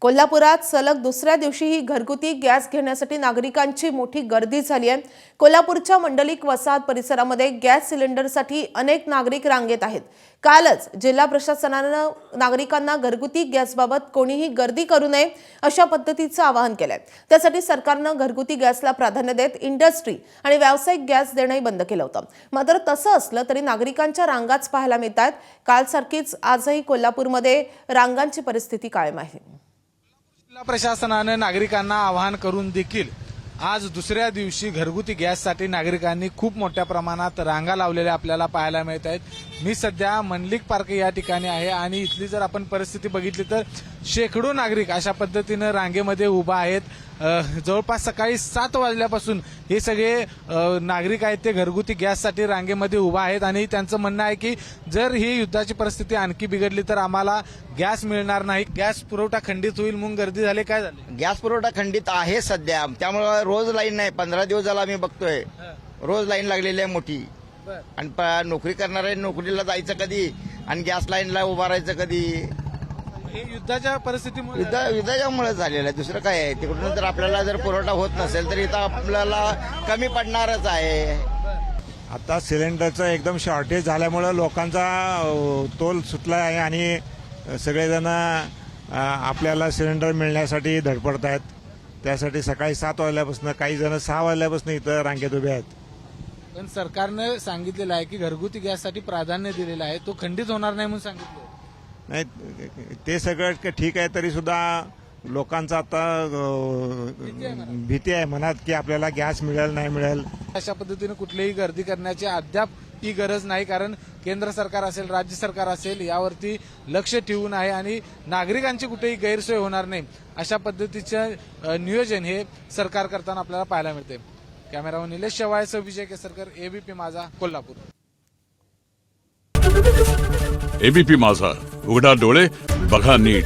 कोल्हापुरात सलग दुसऱ्या दिवशीही घरगुती गॅस घेण्यासाठी नागरिकांची मोठी गर्दी झाली आहे। कोल्हापूरच्या मंडलिक वसाहत परिसरामध्ये गॅस सिलेंडरसाठी अनेक नागरिक रांगेत आहेत। कालच जिल्हा प्रशासनानं नागरिकांना घरगुती गॅसबाबत कोणीही गर्दी करू नये अशा पद्धतीचं आवाहन केलंय। त्यासाठी सरकारनं घरगुती गॅसला प्राधान्य देत इंडस्ट्री आणि व्यावसायिक गॅस देणंही बंद केलं होतं। मात्र तसं असलं तरी नागरिकांच्या रांगाच पाहायला मिळतात। कालसारखीच आजही कोल्हापूरमध्ये रांगांची परिस्थिती कायम आहे। जिल्हा प्रशासनाने नागरिकांना आवाहन करून देखील आज दुसऱ्या दिवशी घरगुती गॅससाठी नागरिकांनी खूप मोठ्या प्रमाणात रांगा लावलेल्या आपल्याला पाहायला मिळत आहेत। मी सध्या मनलिक पार्क या ठिकाणी आहे आणि इथली जर आपण परिस्थिती बघितली तर शेकडो नागरिक अशा पद्धतीने रांगेमध्ये उभा आहेत। जवळपास सकाळी 7 वाजल्यापासून हे सगळे नागरिक आहेत ते घरगुती गॅससाठी रांगेमध्ये उभा आहेत आणि त्यांचं म्हणणं आहे की जर ही युद्धाची परिस्थिती आणखी बिघडली तर आम्हाला गॅस मिळणार नाही, गॅस पुरवठा खंडित होईल म्हणून गर्दी झाली। काय झाले? गॅस पुरवठा खंडित आहे सध्या, त्यामुळे रोज लाईन नाही। 15 दिवस झाला आम्ही बघतोय, रोज लाईन लागलेली आहे मोठी। आणि नोकरी करणारे नोकरीला जायचं कधी आणि गॅस लाईनला उभा राहायचं कधी? हे युद्धाच्या परिस्थितीमुळे युद्धाच्यामुळे झालेलं आहे, दुसरं काय आहे? तिकडून जर आपल्याला जर पुरवठा होत नसेल तर इथं आपल्याला कमी पडणारच आहे। आता सिलेंडरचं एकदम शॉर्टेज झाल्यामुळे लोकांचा तोल सुटला आहे आणि सगळेजण आपल्याला सिलेंडर मिळण्यासाठी धडपडत आहेत। त्यासाठी सकाळी 7 वाजल्यापासून काही जण 6 वाजल्यापासून इथं रांगेत उभे आहेत। पण सरकारने सांगितलेलं आहे की घरगुती गॅससाठी प्राधान्य दिलेलं आहे, तो खंडित होणार नाही म्हणून सांगितलं नाही, ते सगळं ठीक आहे, तरी सुद्धा लोकांचा आता भीती आहे मनात की आपल्याला गॅस मिळेल नाही मिळेल। अशा पद्धतीने कुठलीही गर्दी करण्याची अद्याप ही गरज नाही, कारण केंद्र सरकार असेल राज्य सरकार असेल यावरती लक्ष ठेवून आहे आणि नागरिकांची कुठेही गैरसोय होणार नाही अशा पद्धतीचे नियोजन हे सरकार करताना आपल्याला पाहायला मिळते। कॅमेरामन निलेश शेवाळेसह विजय केसरकर, एबीपी माझा, कोल्हापूर। एबीपी माझा, उघडा डोळे बघा नीट।